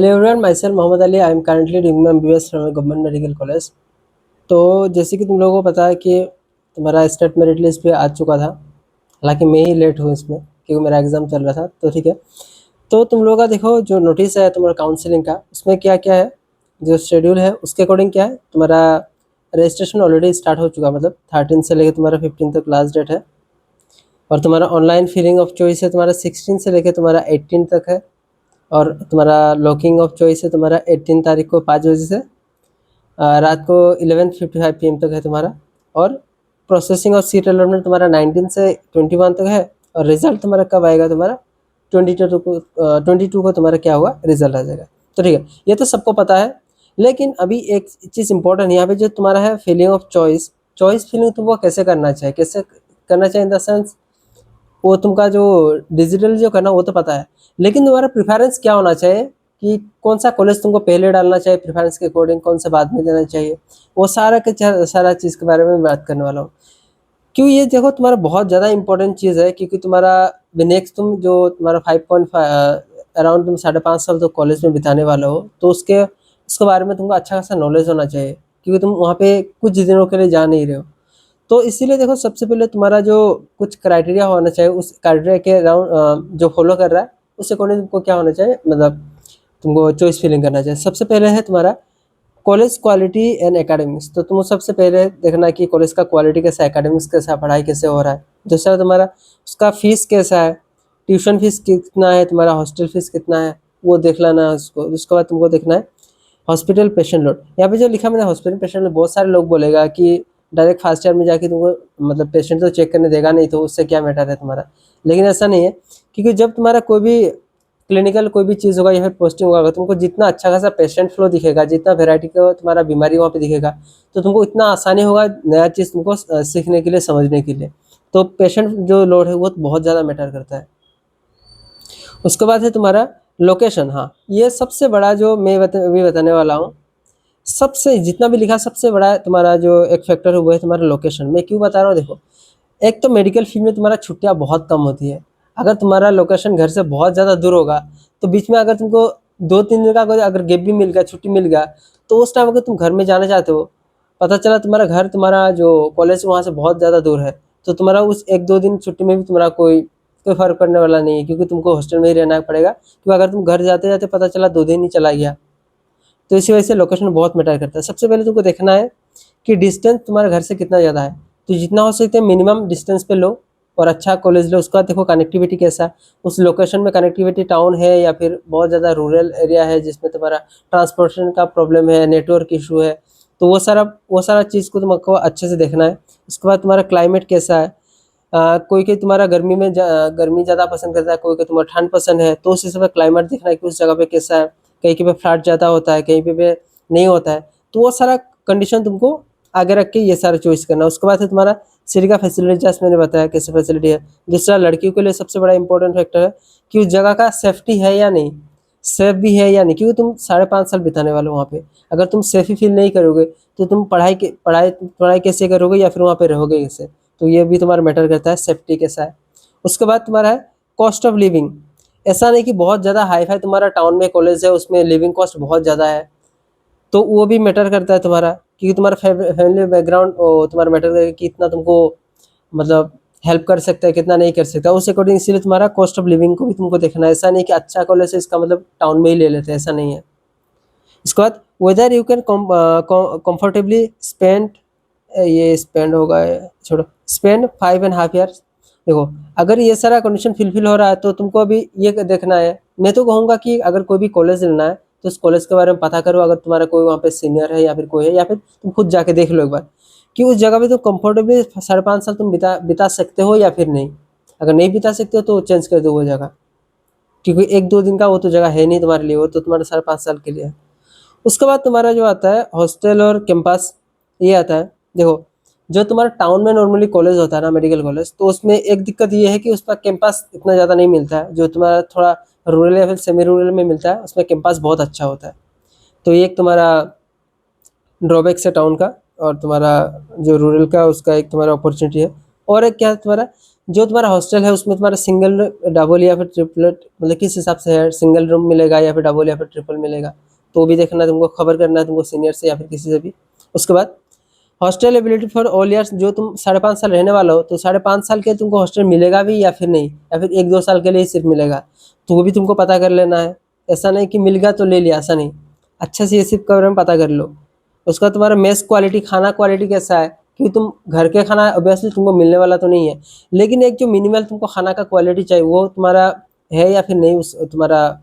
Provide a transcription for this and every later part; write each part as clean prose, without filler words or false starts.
Hello everyone, myself Mohammed Ali. I am currently doing my MBBS from government medical college. तो जैसे कि तुम लोगों को पता है कि तुम्हारा स्टेट मेरिट लिस्ट पे आ चुका था। हालांकि मैं ही लेट हूँ इसमें क्योंकि मेरा एग्ज़ाम चल रहा था। तो ठीक है, तो तुम लोगों का देखो जो नोटिस है तुम्हारा काउंसलिंग का, उसमें क्या क्या है, जो शेड्यूल है उसके अकॉर्डिंग क्या है। तुम्हारा रजिस्ट्रेशन ऑलरेडी स्टार्ट हो चुका, मतलब 13 से लेकर तुम्हारा 15 तक लास्ट डेट है। और तुम्हारा ऑनलाइन फिलिंग ऑफ चॉइस है तुम्हारा 16 से लेकर तुम्हारा 18 तक है। और तुम्हारा लॉकिंग ऑफ चॉइस है तुम्हारा 18 तारीख को 5 बजे से रात को 11:55 PM तक है तुम्हारा। और प्रोसेसिंग ऑफ सीट अलॉटमेंट तुम्हारा 19 से 21 तक है। और रिजल्ट तुम्हारा कब आएगा, तुम्हारा 22 को तुम्हारा क्या हुआ, रिजल्ट आ जाएगा। तो ठीक है, ये तो सबको पता है। लेकिन अभी एक चीज़ इंपॉर्टेंट यहाँ पे जो तुम्हारा है, filling of choice. Choice filling तुमको कैसे करना चाहिए, कैसे करना चाहिए इन द सेंस, वो तुमका जो डिजिटल जो करना वो तो पता है। लेकिन तुम्हारा प्रेफरेंस क्या होना चाहिए कि कौन सा कॉलेज तुमको पहले डालना चाहिए, प्रेफरेंस के अकॉर्डिंग कौन सा बाद में देना चाहिए, वो सारा के सारा चीज़ के बारे में बात करने वाला हूँ। क्यों, ये देखो तुम्हारा बहुत ज़्यादा इंपॉर्टेंट चीज़ है, क्योंकि तुम्हारा नेक्स्ट तुम जो तुम्हारा 5.5 अराउंड तुम 5.5 साल तो कॉलेज में बिताने वाले हो, तो उसके बारे में तुमको अच्छा खासा नॉलेज होना चाहिए, क्योंकि तुम वहाँ पे कुछ दिनों के लिए जा नहीं रहे हो। तो इसीलिए देखो, सबसे पहले तुम्हारा जो कुछ क्राइटेरिया होना चाहिए, उस क्राइटेरिया के अराउंड जो फॉलो कर रहा है उस अकॉर्डिंग तुमको क्या होना चाहिए, मतलब तुमको चॉइस फिलिंग करना चाहिए। सबसे पहले है तुम्हारा कॉलेज क्वालिटी एंड एकेडमिक्स। तो तुम सबसे पहले देखना कि कॉलेज का क्वालिटी कैसा है, एकेडमिक्स कैसा है, पढ़ाई कैसे हो रहा है। दूसरा तुम्हारा उसका फीस कैसा है, ट्यूशन फीस कितना है, तुम्हारा हॉस्टल फीस कितना है, वो देख लेना है उसको। उसके बाद तुमको देखना है हॉस्पिटल पेशेंट लोड। यहाँ पे जो लिखा मैंने हॉस्पिटल पेशेंट लोड, बहुत सारे लोग बोलेगा कि डायरेक्ट फर्स्ट ईयर में जाके तुमको मतलब पेशेंट तो चेक करने देगा नहीं, तो उससे क्या मैटर है तुम्हारा। लेकिन ऐसा नहीं है, क्योंकि जब तुम्हारा कोई भी क्लिनिकल कोई भी चीज़ होगा या फिर पोस्टिंग होगा, अगर तुमको जितना अच्छा खासा पेशेंट फ्लो दिखेगा, जितना वेराइटी का तुम्हारा बीमारी वहाँ पे दिखेगा, तो तुमको इतना आसानी होगा नया चीज़ तुमको सीखने के लिए, समझने के लिए। तो पेशेंट जो लोड है वो बहुत ज़्यादा मैटर करता है। उसके बाद है तुम्हारा लोकेशन। हाँ, ये सबसे बड़ा जो मैं अभी बताने वाला हूँ, सबसे जितना भी लिखा सबसे बड़ा तुम्हारा जो एक फैक्टर है वो है तुम्हारा लोकेशन। मैं क्यों बता रहा हूँ, देखो एक तो मेडिकल फील्ड में तुम्हारा छुट्टियाँ बहुत कम होती है। अगर तुम्हारा लोकेशन घर से बहुत ज़्यादा दूर होगा, तो बीच में अगर तुमको 2-3 दिन का अगर गैप भी मिल गया, छुट्टी मिल गया, तो उस टाइम अगर तुम घर में जाना चाहते हो, पता चला तुम्हारा घर, तुम्हारा जो कॉलेज वहाँ से बहुत ज़्यादा दूर है, तो तुम्हारा उस 1-2 दिन छुट्टी में भी तुम्हारा कोई फ़र्क पड़ने वाला नहीं है, क्योंकि तुमको हॉस्टल में ही रहना पड़ेगा। क्योंकि अगर तुम घर जाते जाते पता चला 2 दिन ही चला गया, तो इसी वजह से लोकेशन बहुत मैटर करता है। सबसे पहले तुमको देखना है कि डिस्टेंस तुम्हारे घर से कितना ज़्यादा है। तो जितना हो सकता है मिनिमम डिस्टेंस पे लो और अच्छा कॉलेज लो। उसके बाद देखो कनेक्टिविटी कैसा है, उस लोकेशन में कनेक्टिविटी टाउन है या फिर बहुत ज़्यादा रूरल एरिया है जिसमें तुम्हारा ट्रांसपोर्टेशन का प्रॉब्लम है, नेटवर्क इशू है। तो वो सारा चीज़ को तुमको अच्छे से देखना है। उसके बाद तुम्हारा क्लाइमेट कैसा है। कोई तुम्हारा गर्मी ज़्यादा पसंद करता है, कोई तुम्हारा ठंड पसंद है, तो उस हिसाब से क्लाइमेट देखना है कि उस जगह पे कैसा है। कहीं पे फ्लड ज़्यादा होता है, कहीं पे नहीं होता है। तो वो सारा कंडीशन तुमको आगे रख के ये सारा चॉइस करना है। उसके बाद है तुम्हारा सिटी का फैसिलिटी, जैसे मैंने बताया कैसे फैसिलिटी है। दूसरा, लड़कियों के लिए सबसे बड़ा इंपॉर्टेंट फैक्टर है कि उस जगह का सेफ्टी है या नहीं, सेफ भी है या नहीं, क्योंकि तुम 5.5 साल बिताने वाले हो वहाँ पे। अगर तुम सेफ ही फील नहीं करोगे, तो तुम पढ़ाई कैसे करोगे या फिर वहाँ पे रहोगे कैसे। तो ये भी तुम्हारा मैटर करता है, सेफ्टी कैसा है। उसके बाद तुम्हारा है कॉस्ट ऑफ लिविंग। ऐसा नहीं कि बहुत ज़्यादा हाई फाई तुम्हारा टाउन में कॉलेज है, उसमें लिविंग कॉस्ट बहुत ज़्यादा है, तो वो भी मैटर करता है तुम्हारा, क्योंकि तुम्हारा फैमिली बैकग्राउंड तुम्हारा मैटर करेगा कि इतना तुमको मतलब हेल्प कर सकता है, कितना नहीं कर सकता, उस अकॉर्डिंग। इसीलिए तुम्हारा कॉस्ट ऑफ लिविंग को भी तुमको देखना है। ऐसा नहीं कि अच्छा कॉलेज है इसका मतलब टाउन में ही ले लेते हैं, ऐसा नहीं है। इसके बाद whether you can comfortably spend, ये स्पेंड होगा, छोड़ो, स्पेंड 5.5 ईयर्स। देखो, अगर ये सारा कंडीशन फिलफिल हो रहा है तो तुमको अभी ये देखना है। मैं तो कहूँगा कि अगर कोई भी कॉलेज लेना है तो उस कॉलेज के बारे में पता करो, अगर तुम्हारा कोई वहाँ पे सीनियर है या फिर कोई है, या फिर तुम खुद जाके देख लो एक बार कि उस जगह पे तुम कंफर्टेबली 5.5 साल तुम बिता बिता सकते हो या फिर नहीं। अगर नहीं बिता सकते हो तो चेंज कर दो वो जगह, क्योंकि 1-2 दिन का वो तो जगह है नहीं तुम्हारे लिए, वो तो तुम्हारे 5.5 साल के लिए है। उसके बाद तुम्हारा जो आता है हॉस्टल और कैंपस, ये आता है। देखो, जो तुम्हारा टाउन में नॉर्मली कॉलेज होता है ना, मेडिकल कॉलेज, तो उसमें एक दिक्कत ये है कि उसका कैंपस इतना ज़्यादा नहीं मिलता है। जो तुम्हारा थोड़ा रूरल या फिर सेमी रूरल में मिलता है, उसमें कैंपस बहुत अच्छा होता है। तो ये एक तुम्हारा ड्रॉबैक्स है टाउन का, और तुम्हारा जो रूरल का उसका एक तुम्हारा अपॉर्चुनिटी है। और एक क्या है तुम्हारा, जो तुम्हारा हॉस्टल है उसमें तुम्हारा सिंगल, डबल या फिर ट्रिपलेट, मतलब किस हिसाब से है, सिंगल रूम मिलेगा या फिर डबल या फिर ट्रिपल मिलेगा, तो भी देखना है तुमको, खबर करना है तुमको सीनियर से या फिर किसी से भी। उसके बाद hostel ability for all years, जो तुम 5.5 साल रहने वाला हो तो 5.5 साल के तुमको हॉस्टल मिलेगा भी या फिर नहीं, या फिर 1-2 साल के लिए सिर्फ मिलेगा, तो वो भी तुमको पता कर लेना है। ऐसा नहीं कि मिल गया तो ले लिया, ऐसा नहीं, अच्छे से ये सिर्फ के बारे में पता कर लो। उसका तुम्हारा मेस क्वालिटी, खाना क्वालिटी कैसा है, क्योंकि तुम घर के खाना ऑब्वियसली तुमको मिलने वाला तो नहीं है, लेकिन एक जो मिनिमल तुमको खाना का क्वालिटी चाहिए वो तुम्हारा है या फिर नहीं, उस तुम्हारा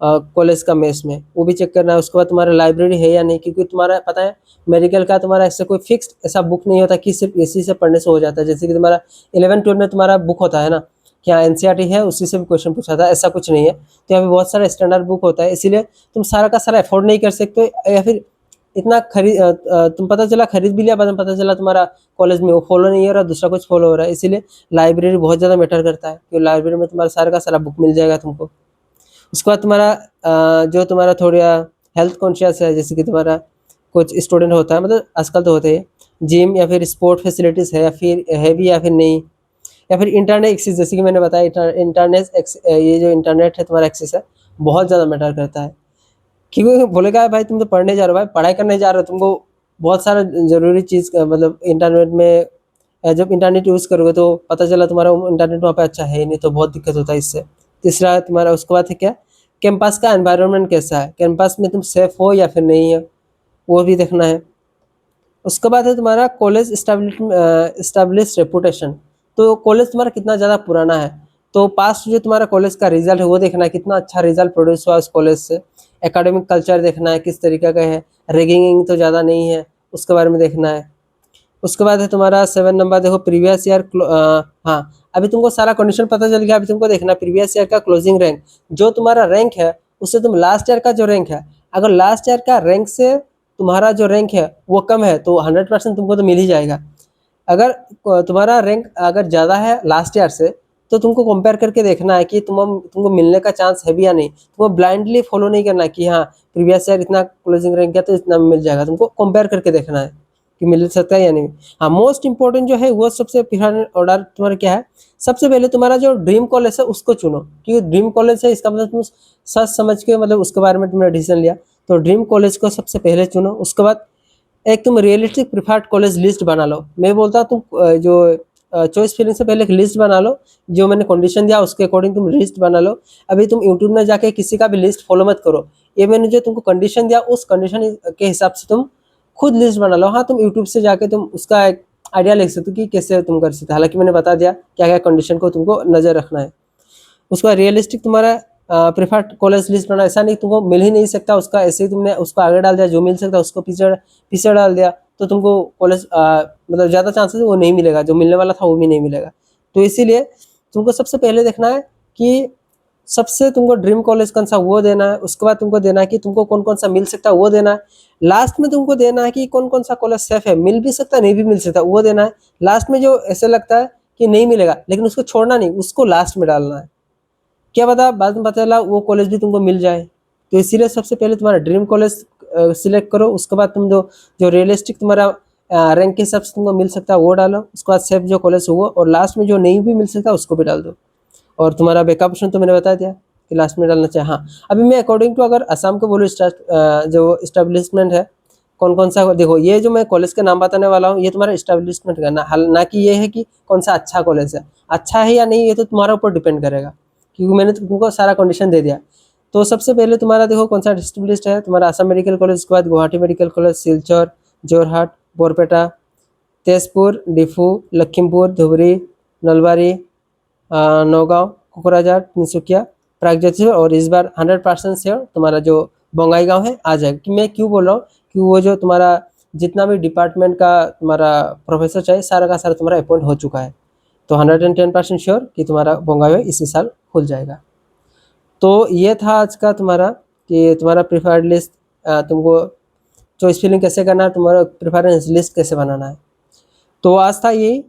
कॉलेज का मेस में, वो भी चेक करना है। उसके बाद तुम्हारा लाइब्रेरी है या नहीं, क्योंकि तुम्हारा पता है मेडिकल का तुम्हारा ऐसे कोई फिक्स्ड ऐसा बुक नहीं होता कि सिर्फ इसी से पढ़ने से हो जाता है। जैसे कि तुम्हारा 11-12 में तुम्हारा बुक होता है ना, क्या एनसीईआरटी है उसी से भी क्वेश्चन पूछा था, ऐसा कुछ नहीं है। तो यहाँ पे बहुत सारा स्टैंडर्ड बुक होता है, इसीलिए तुम सारा का सारा अफोर्ड नहीं कर सकते, या फिर इतना तुम पता चला खरीद भी लिया, बाद में पता चला तुम्हारा कॉलेज में वो फॉलो नहीं हो रहा, दूसरा कुछ फॉलो हो रहा है। इसीलिए लाइब्रेरी बहुत ज़्यादा मैटर करता है, क्योंकि लाइब्रेरी में तुम्हारा सारा का सारा बुक मिल जाएगा तुमको। उसके बाद तुम्हारा जो तुम्हारा थोड़ा हेल्थ कॉन्शियस है, जैसे कि तुम्हारा कुछ स्टूडेंट होता है, मतलब आजकल तो होते हैं, जिम या फिर स्पोर्ट फैसिलिटीज़ है या फिर है भी या फिर नहीं, या फिर इंटरनेट एक्सेस, जैसे कि मैंने बताया ये जो इंटरनेट है तुम्हारा एक्सेस है, बहुत ज़्यादा मैटर करता है। क्योंकि बोलेगा भाई तुम तो पढ़ने जा रहे हो, भाई पढ़ाई करने जा रहे हो, तुमको बहुत सारा ज़रूरी चीज़ मतलब इंटरनेट में जब इंटरनेट यूज़ करोगे तो पता चला तुम्हारा इंटरनेट वहाँ पे अच्छा है ही नहीं, तो बहुत दिक्कत होता है इससे। तीसरा तुम्हारा उसके बाद है क्या, कैंपस का एनवायरनमेंट कैसा है, कैंपस में तुम सेफ हो या फिर नहीं है, वो भी देखना है। उसके बाद है तुम्हारा कॉलेज इस्टेब्लिश रेपुटेशन, तो कॉलेज तुम्हारा कितना ज़्यादा पुराना है, तो पास्ट जो तुम्हारा कॉलेज का रिजल्ट है वो देखना है, कितना अच्छा रिजल्ट प्रोड्यूस हुआ उस कॉलेज से। एकेडमिक कल्चर देखना है किस तरीके का है, रैगिंग तो ज़्यादा नहीं है, उसके बारे में देखना है। उसके बाद है तुम्हारा 7 नंबर, देखो प्रीवियस ईयर, हाँ अभी तुमको सारा कंडीशन पता चल गया। अभी तुमको देखना प्रीवियस ईयर का क्लोजिंग रैंक, जो तुम्हारा रैंक है उससे तुम लास्ट ईयर का जो रैंक है, अगर लास्ट ईयर का रैंक से तुम्हारा जो रैंक है वो कम है तो 100% तुमको तो मिल ही जाएगा। अगर तुम्हारा रैंक अगर ज़्यादा है लास्ट ईयर से, तो तुमको कंपेयर करके देखना है कि तुमको मिलने का चांस है भी या नहीं। तुमको ब्लाइंडली फॉलो नहीं करना है कि हाँ प्रीवियस ईयर इतना क्लोजिंग रैंक है तो इतना मिल जाएगा, तुमको कंपेयर करके देखना है कि मिल सकता है या नहीं। हाँ मोस्ट इंपॉर्टेंट जो है वो सबसे प्रेफरेंस ऑर्डर तुम्हारा क्या है, सबसे पहले तुम्हारा जो ड्रीम कॉलेज है उसको चुनो, क्योंकि ड्रीम कॉलेज है इसका मतलब तुम सोच समझ के मतलब उसके बारे में तुमने डिसीजन लिया, तो ड्रीम कॉलेज को सबसे पहले चुनो। उसके बाद एक तुम रियलिस्टिक प्रिफर्ड कॉलेज लिस्ट बना लो। मैं बोलता हूँ तुम जो चॉइस फिलिंग से पहले एक लिस्ट बना लो, जो मैंने कंडीशन दिया उसके अकॉर्डिंग तुम लिस्ट बना लो। अभी तुम यूट्यूब में जाके किसी का भी लिस्ट फॉलो मत करो, ये मैंने जो तुमको कंडीशन दिया उस कंडीशन के हिसाब से तुम खुद लिस्ट बना लो। हाँ तुम यूट्यूब से जाके तुम उसका एक आइडिया ले सकते हो कि कैसे तुम कर सकते हो, हालांकि मैंने बता दिया क्या क्या कंडीशन को तुमको नज़र रखना है। उसका रियलिस्टिक तुम्हारा प्रेफर्ड कॉलेज लिस्ट बना, ऐसा नहीं तुमको मिल ही नहीं सकता उसका, ऐसे ही तुमने उसको आगे डाल दिया, जो मिल सकता उसको पीछे पीछे डाल दिया, तो तुमको कॉलेज मतलब ज़्यादा चांसेस वो नहीं मिलेगा, जो मिलने वाला था वो भी नहीं मिलेगा। तो इसीलिए तुमको सबसे पहले देखना है कि सबसे तुमको ड्रीम कॉलेज कौन सा वो देना है, उसके बाद तुमको देना है कि तुमको कौन कौन सा मिल सकता है वो देना है, लास्ट में तुमको देना है कि कौन कौन सा कॉलेज सेफ है, मिल भी सकता है नहीं भी मिल सकता वो देना है। लास्ट में जो ऐसे लगता है कि नहीं मिलेगा लेकिन उसको छोड़ना नहीं, उसको लास्ट में डालना है, क्या पता बाद में पता चला वो कॉलेज भी तुमको मिल जाए। तो इसीलिए सबसे पहले तुम्हारा ड्रीम कॉलेज सिलेक्ट करो, उसके बाद तुम जो जो रियलिस्टिक तुम्हारा रैंक के हिसाब से तुमको मिल सकता है वो डालो, उसके बाद सेफ जो कॉलेज हुआ, और लास्ट में जो नहीं भी मिल सकता उसको भी डाल दो। और तुम्हारा बैकअप ऑप्शन तो मैंने बता दिया कि लास्ट में डालना चाहिए। हाँ अभी मैं अकॉर्डिंग टू अगर असम को बोलूँ जो इस्टेब्लिशमेंट है कौन कौन सा, देखो ये जो मैं कॉलेज का नाम बताने वाला हूँ ये तुम्हारा इस्टेब्लिशमेंट का ना कि ये है कि कौन सा अच्छा कॉलेज है, अच्छा है या नहीं ये तो तुम्हारा ऊपर डिपेंड करेगा, क्योंकि मैंने तुमको सारा कंडीशन दे दिया। तो सबसे पहले तुम्हारा देखो कौन सा डिस्ट्रिक्ट है, तुम्हारा असम मेडिकल कॉलेज, उसके बाद गुवाहाटी मेडिकल कॉलेज, सिलचर, जोरहाट, बोरपेटा, तेजपुर, डिफू, लखीमपुर, धुबरी, नलबारी, नौगांव, कोकराझार, तिनसुकिया, प्रागज्योतिष, और इस बार 100% श्योर तुम्हारा जो बंगाईगांव है आ जाएगा। कि मैं क्यों बोल रहा हूँ कि वो जो तुम्हारा जितना भी डिपार्टमेंट का तुम्हारा प्रोफेसर चाहिए सारा का सारा तुम्हारा अपॉइंट हो चुका है, तो 110% श्योर कि तुम्हारा बंगाईगांव इसी साल खुल जाएगा। तो ये था आज का तुम्हारा कि तुम्हारा प्रिफर्ड लिस्ट, तुमको चॉइस फिलिंग कैसे करना है, तुम्हारा प्रेफरेंस लिस्ट कैसे बनाना है। तो आज था यही।